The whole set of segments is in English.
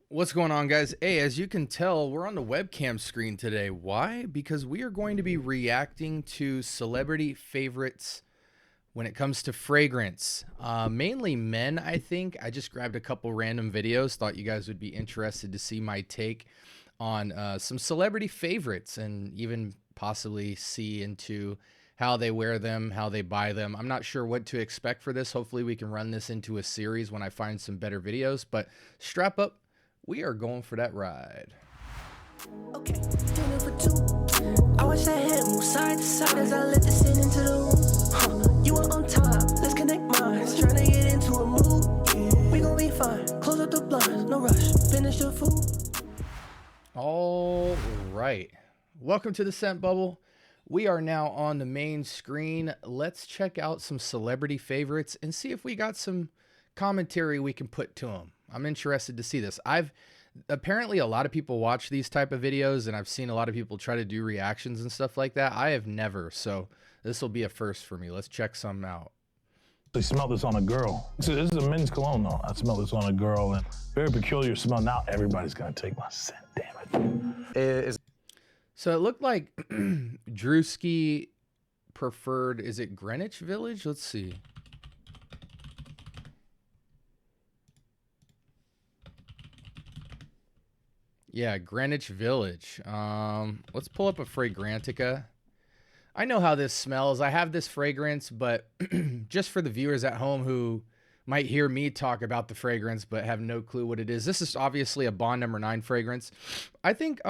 What's going on, guys? Hey, as you can tell, we're on the webcam screen today. Why? Because we are going to be reacting to celebrity favorites when it comes to fragrance. Mainly men, I think. I just grabbed a couple random videos. Thought you guys would be interested to see my take on some celebrity favorites and even possibly see into how they wear them, how they buy them. I'm not sure what to expect for this. Hopefully we can run this into a series when I find some better videos, but strap up. We are going for that ride. Okay, dinner for two. I watch that head move side to side as I let this in into the room. You are on time, let's connect minds. Trying to get into a mood. We gon' be fine. Close up the blinds, no rush. Finish the food. All right. Welcome to the scent bubble. We are now on the main screen. Let's check out some celebrity favorites and see if we got some commentary we can put to them. I'm interested to see this. Apparently a lot of people watch these type of videos, and I've seen a lot of people try to do reactions and stuff like that. I have never, so this will be a first for me. Let's check some out. I smell this on a girl. This is a men's cologne though. I smell this on a girl, and very peculiar smell. Now everybody's gonna take my scent, damn it. So it looked like Drewski preferred, is it Greenwich Village? Let's see. Yeah, Greenwich Village. Let's pull up a Fragrantica. I know how this smells. I have this fragrance, but just for the viewers at home who might hear me talk about the fragrance but have no clue what it is, this is obviously a Bond No. 9 fragrance. I think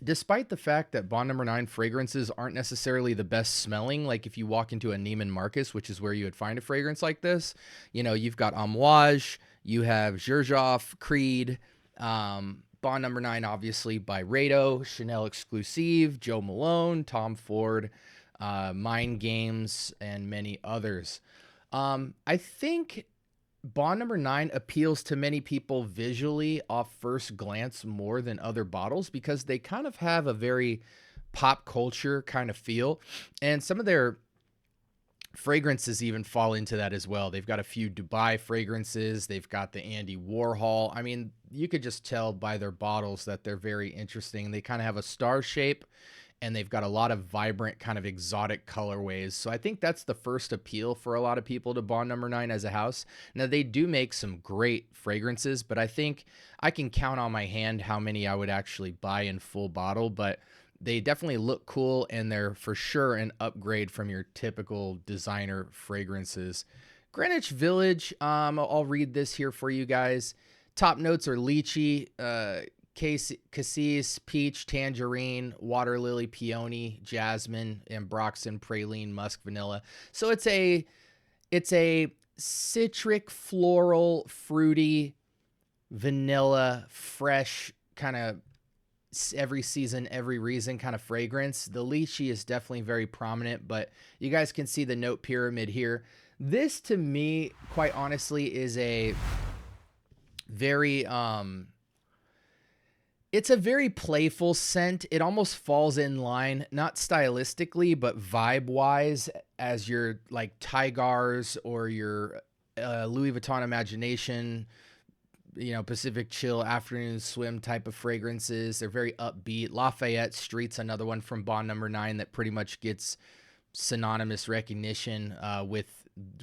despite the fact that Bond No. 9 fragrances aren't necessarily the best smelling, like if you walk into a Neiman Marcus, which is where you would find a fragrance like this, you know, you've got Amouage, you have Xerjoff, Creed, Bond No. 9, obviously, by Rado, Chanel Exclusive, Joe Malone, Tom Ford, Mind Games, and many others. I think Bond No. 9 appeals to many people visually off first glance more than other bottles because they kind of have a very pop culture kind of feel, and some of their fragrances even fall into that as well. They've got a few Dubai fragrances. They've got the Andy Warhol. I mean, you could just tell by their bottles that they're very interesting. They kind of have a star shape, and they've got a lot of vibrant kind of exotic colorways. So I think that's the first appeal for a lot of people to Bond No. 9 as a house. Now, they do make some great fragrances, but I think I can count on my hand how many I would actually buy in full bottle, but they definitely look cool, and they're for sure an upgrade from your typical designer fragrances. Greenwich Village, I'll read this here for you guys. Top notes are lychee, cassis, peach, tangerine, water lily, peony, jasmine, ambroxan, praline, musk, vanilla. So it's a citric, floral, fruity, vanilla, fresh kind of every season, every reason kind of fragrance. The lychee is definitely very prominent, but you guys can see the note pyramid here. This to me, quite honestly, is a very it's a very playful scent. It almost falls in line, not stylistically, but vibe wise, as your like Tigars or your Louis Vuitton Imagination, you know, Pacific Chill, Afternoon Swim type of fragrances. They're very upbeat. Lafayette Street's another one from Bond No. 9 that pretty much gets synonymous recognition with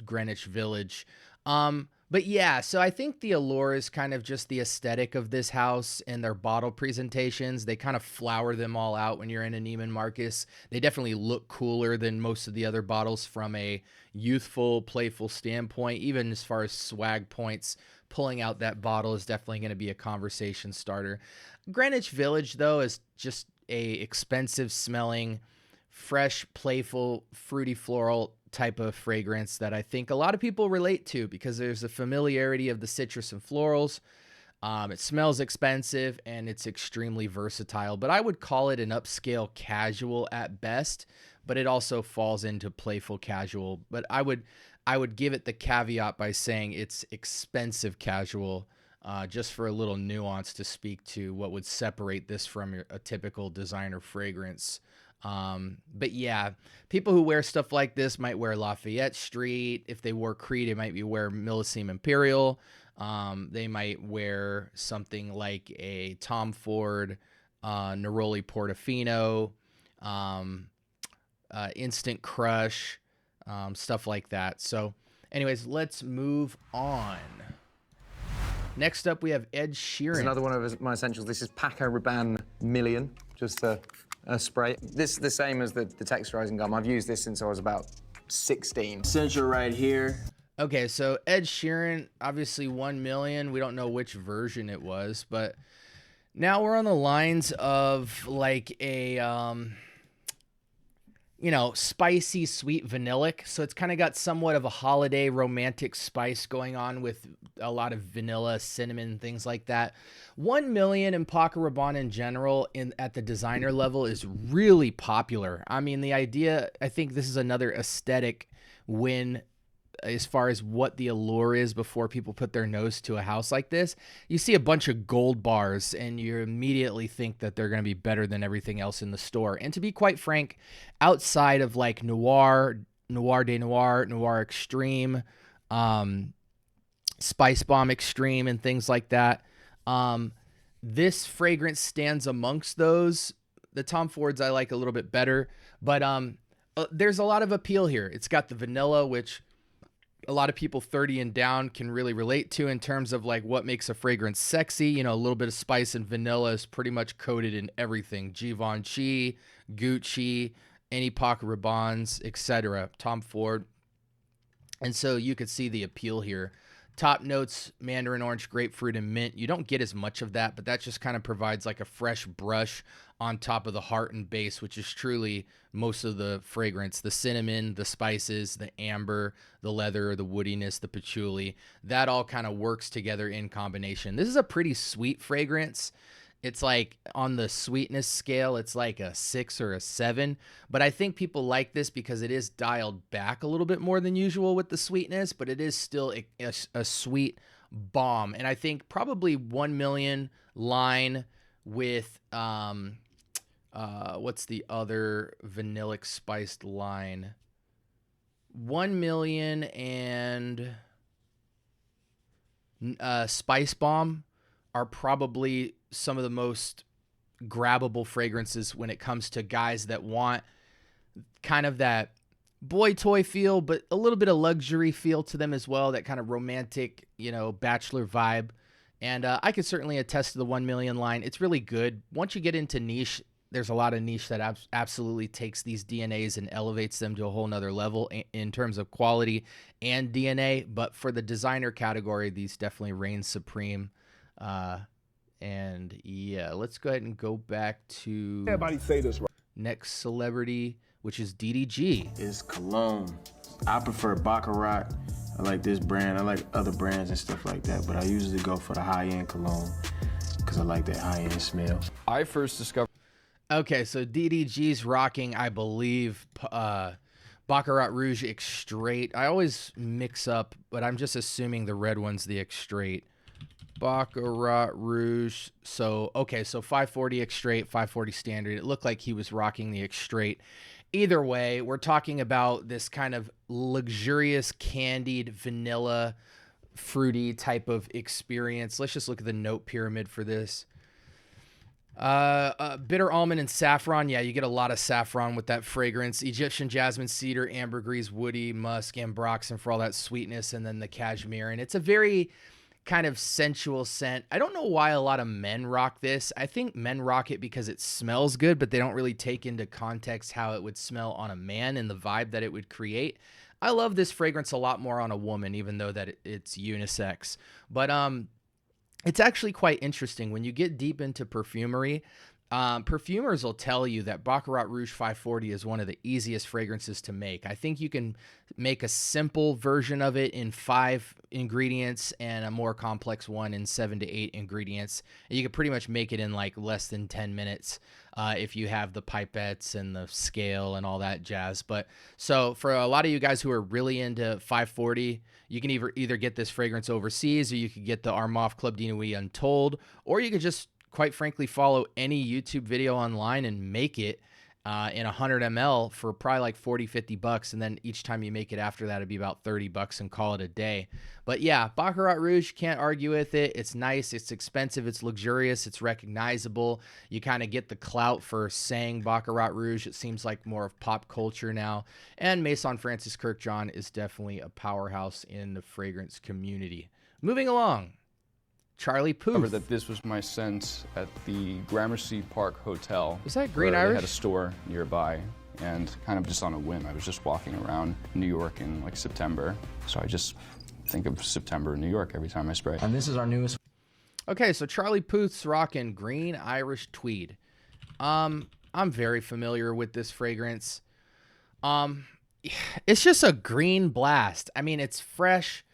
Greenwich Village. But yeah, so I think the allure is kind of just the aesthetic of this house and their bottle presentations. They kind of flower them all out when you're in a Neiman Marcus. They definitely look cooler than most of the other bottles from a youthful, playful standpoint. Even as far as swag points, pulling out that bottle is definitely going to be a conversation starter. Greenwich Village, though, is just a expensive smelling, fresh, playful, fruity, floral type of fragrance that I think a lot of people relate to because there's a familiarity of the citrus and florals. It smells expensive and it's extremely versatile, but I would call it an upscale casual at best, but it also falls into playful casual. But I would give it the caveat by saying it's expensive casual, just for a little nuance to speak to what would separate this from a typical designer fragrance. But yeah, people who wear stuff like this might wear Lafayette Street. If they wore Creed, it might be wear Millesime Imperial. They might wear something like a Tom Ford Neroli Portofino, Instant Crush, stuff like that. So anyways, let's move on. Next up, we have Ed Sheeran. This is another one of my essentials. This is Paco Rabanne Million, just a spray. This is the same as the texturizing gum. I've used this since I was about 16. Essential right here. Okay, so Ed Sheeran, obviously 1 million. We don't know which version it was, but now we're on the lines of like a, you know, spicy, sweet vanillic. So it's kind of got somewhat of a holiday romantic spice going on with a lot of vanilla, cinnamon, things like that. 1 million and Paco Rabanne in general at the designer level is really popular. I mean, the idea, I think this is another aesthetic win as far as what the allure is before people put their nose to a house like this. You see a bunch of gold bars and you immediately think that they're going to be better than everything else in the store. And to be quite frank, outside of like Noir, Noir de Noir, Noir Extreme, Spice Bomb Extreme, and things like that, this fragrance stands amongst those. The Tom Fords I like a little bit better, but there's a lot of appeal here. It's got the vanilla, which a lot of people 30 and down can really relate to in terms of like what makes a fragrance sexy. You know, a little bit of spice and vanilla is pretty much coated in everything. Givenchy, Gucci, any Paco Rabannes, etc. Tom Ford. And so you could see the appeal here. Top notes, mandarin orange, grapefruit, and mint. You don't get as much of that, but that just kind of provides like a fresh brush on top of the heart and base, which is truly most of the fragrance. The cinnamon, the spices, the amber, the leather, the woodiness, the patchouli, that all kind of works together in combination. This is a pretty sweet fragrance. It's like on the sweetness scale, it's like a 6 or a 7. But I think people like this because it is dialed back a little bit more than usual with the sweetness, but it is still a sweet bomb. And I think probably 1 million line with, what's the other vanillic spiced line? 1 million and Spice Bomb are probably some of the most grabbable fragrances when it comes to guys that want kind of that boy toy feel, but a little bit of luxury feel to them as well, that kind of romantic, you know, bachelor vibe. And I could certainly attest to the 1 million line. It's really good. Once you get into niche, there's a lot of niche that absolutely takes these DNAs and elevates them to a whole nother level in terms of quality and DNA. But for the designer category, these definitely reign supreme. And yeah, let's go ahead and go back to Everybody say this right. next celebrity, which is DDG. Is cologne. I prefer Baccarat. I like this brand. I like other brands and stuff like that, but I usually go for the high-end cologne because I like that high-end smell. I first discovered. Okay, so DDG's rocking, I believe, Baccarat Rouge Extrait. I always mix up, but I'm just assuming the red one's the Extrait. Baccarat Rouge. So, okay, so 540 Extrait, 540 Standard. It looked like he was rocking the Extrait. Either way, we're talking about this kind of luxurious, candied, vanilla, fruity type of experience. Let's just look at the note pyramid for this. Bitter almond and saffron. Yeah, you get a lot of saffron with that fragrance. Egyptian jasmine, cedar, ambergris, woody, musk, ambroxan for all that sweetness, and then the cashmere. And it's a very kind of sensual scent. I don't know why a lot of men rock this. I think men rock it because it smells good, but they don't really take into context how it would smell on a man and the vibe that it would create. I love this fragrance a lot more on a woman, even though that it's unisex. But it's actually quite interesting when you get deep into perfumery. Perfumers will tell you that Baccarat Rouge 540 is one of the easiest fragrances to make. I think you can make a simple version of it in 5 ingredients and a more complex one in 7 to 8 ingredients. And you can pretty much make it in like less than 10 minutes if you have the pipettes and the scale and all that jazz. But so for a lot of you guys who are really into 540, you can either get this fragrance overseas, or you could get the Armaf Club de Nuit Untold, or you could just quite frankly follow any YouTube video online and make it in 100 ml for probably like 40, 50 bucks. And then each time you make it after that, it'd be about 30 bucks and call it a day. But yeah, Baccarat Rouge, can't argue with it. It's nice. It's expensive. It's luxurious. It's recognizable. You kind of get the clout for saying Baccarat Rouge. It seems like more of pop culture now. And Maison Francis Kirkjohn is definitely a powerhouse in the fragrance community. Moving along. Charlie Puth. That this was my scent at the Gramercy Park Hotel. Was that Green where Irish? They had a store nearby, and kind of just on a whim, I was just walking around New York in like September. So I just think of September in New York every time I spray. And this is our newest. Okay, so Charlie Puth's rocking Green Irish Tweed. I'm very familiar with this fragrance. It's just a green blast. I mean, it's fresh.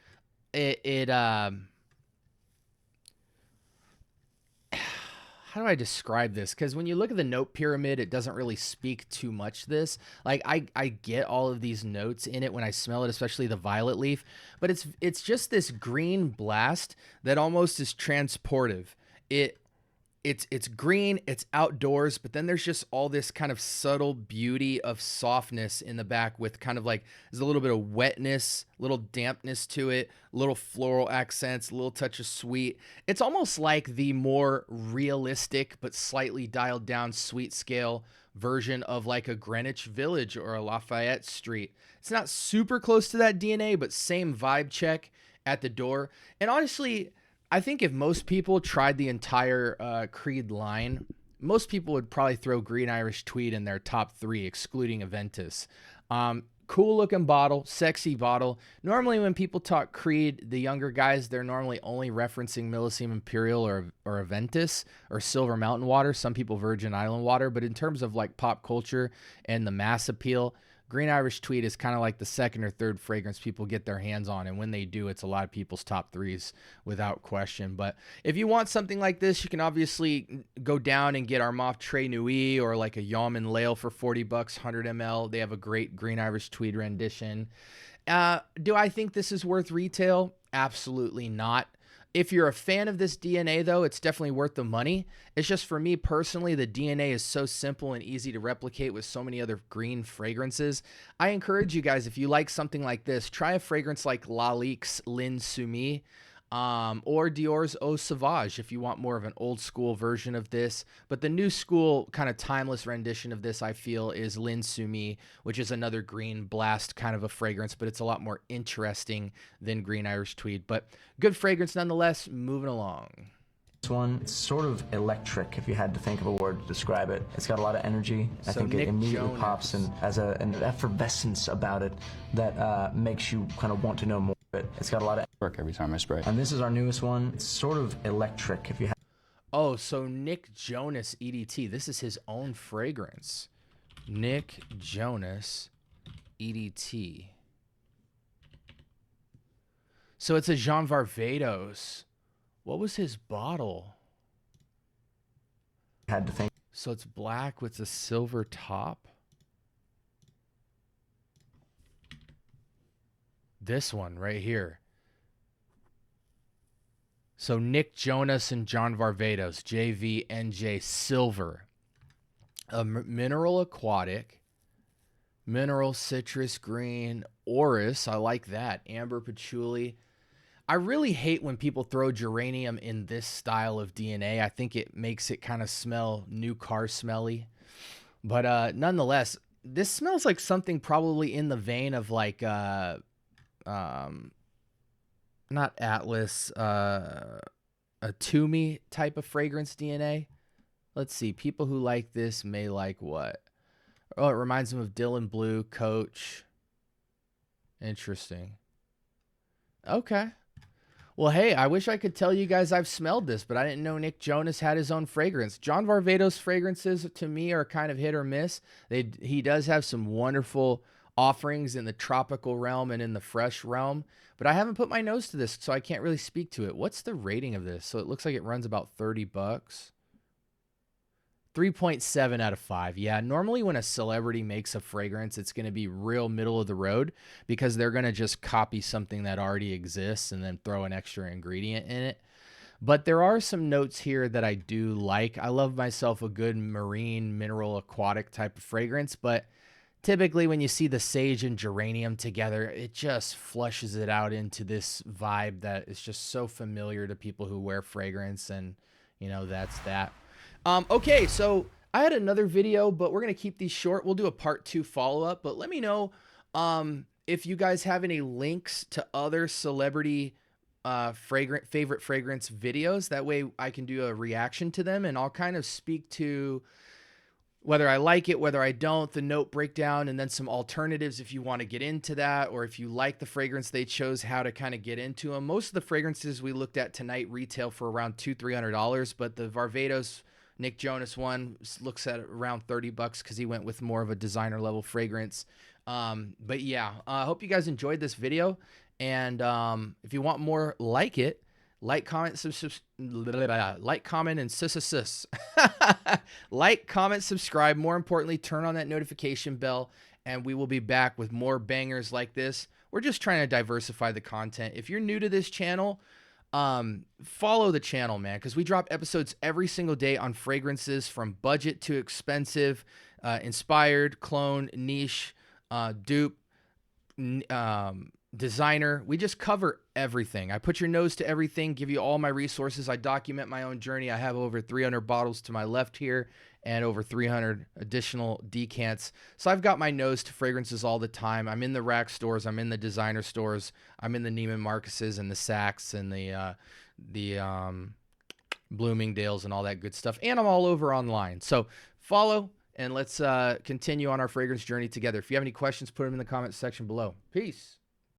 How do I describe this? Because when you look at the note pyramid, it doesn't really speak too much to this. Like, I get all of these notes in it when I smell it, especially the violet leaf. But it's just this green blast that almost is transportive. It's green, it's outdoors, but then there's just all this kind of subtle beauty of softness in the back with kind of like, there's a little bit of wetness, little dampness to it, little floral accents, a little touch of sweet. It's almost like the more realistic but slightly dialed down sweet scale version of like a Greenwich Village or a Lafayette Street. It's not super close to that DNA, but same vibe check at the door. And honestly, I think if most people tried the entire Creed line, most people would probably throw Green Irish Tweed in their top 3, excluding Aventus. Cool looking bottle, sexy bottle. Normally when people talk Creed, the younger guys, they're normally only referencing Millésime Imperial or Aventus or Silver Mountain water. Some people Virgin Island water. But in terms of like pop culture and the mass appeal, Green Irish Tweed is kind of like the second or third fragrance people get their hands on. And when they do, it's a lot of people's top 3s without question. But if you want something like this, you can obviously go down and get Armaf Très Nuit or like a Yaman Lale for 40 bucks, 100 ml. They have a great Green Irish Tweed rendition. Do I think this is worth retail? Absolutely not. If you're a fan of this DNA, though, it's definitely worth the money. It's just for me personally, the DNA is so simple and easy to replicate with so many other green fragrances. I encourage you guys, if you like something like this, try a fragrance like Lalique's Lin Sumi or Dior's Eau Sauvage if you want more of an old school version of this. But the new school kind of timeless rendition of this, I feel, is Lin Sumi, which is another green blast kind of a fragrance, but it's a lot more interesting than Green Irish Tweed. But good fragrance nonetheless. Moving along. This one, it's sort of electric, if you had to think of a word to describe it. It's got a lot of energy. I think Nick it immediately Jonas. pops and has an effervescence about it that makes you kind of want to know more. But it's got a lot of Work every time I spray. And this is our newest one. It's sort of electric, if you have. Oh, so Nick Jonas EDT. This is his own fragrance. Nick Jonas EDT. So it's a Jean Varvatos. What was his bottle? Had to think. So it's black with a silver top. This one right here. So Nick Jonas and John Varvatos, JVNJ Silver. A mineral aquatic, mineral citrus green, orris. I like that. Amber patchouli. I really hate when people throw geranium in this style of DNA. I think it makes it kind of smell new car smelly. But nonetheless, this smells like something probably in the vein of like not Atlas, a Toomey type of fragrance DNA. Let's see. People who like this may like what? Oh, it reminds them of Dylan Blue, Coach. Interesting. Okay. Well, hey, I wish I could tell you guys I've smelled this, but I didn't know Nick Jonas had his own fragrance. John Varvatos fragrances, to me, are kind of hit or miss. He does have some wonderful offerings in the tropical realm and in the fresh realm, but I haven't put my nose to this, so I can't really speak to it. What's the rating of this? So it looks like it runs about 30 bucks. 3.7 out of 5. Yeah, normally when a celebrity makes a fragrance, it's going to be real middle of the road because they're going to just copy something that already exists and then throw an extra ingredient in it. But there are some notes here that I do like. I love myself a good marine, mineral, aquatic type of fragrance, but typically when you see the sage and geranium together, it just flushes it out into this vibe that is just so familiar to people who wear fragrance, and you know, that's that. Okay, so I had another video, but we're going to keep these short. We'll do a part 2 follow-up, but let me know if you guys have any links to other celebrity favorite fragrance videos. That way I can do a reaction to them, and I'll kind of speak to whether I like it, whether I don't, the note breakdown, and then some alternatives if you want to get into that, or if you like the fragrance they chose, how to kind of get into them. Most of the fragrances we looked at tonight retail for around $200-300, but the Varvatos Nick Jonas one looks at around $30 because he went with more of a designer level fragrance. But yeah, I hope you guys enjoyed this video, and if you want more like it, like, comment, and sus. Like, comment, subscribe. More importantly, turn on that notification bell, and we will be back with more bangers like this. We're just trying to diversify the content. If you're new to this channel, follow the channel, man, because we drop episodes every single day on fragrances from budget to expensive, inspired, clone, niche, dupe, designer. We just cover everything. I put your nose to everything, give you all my resources. I document my own journey. I have over 300 bottles to my left here and over 300 additional decants. So I've got my nose to fragrances all the time. I'm in the rack stores. I'm in the designer stores. I'm in the Neiman Marcus's and the Saks and the Bloomingdale's and all that good stuff. And I'm all over online. So follow, and let's continue on our fragrance journey together. If you have any questions, put them in the comments section below. Peace.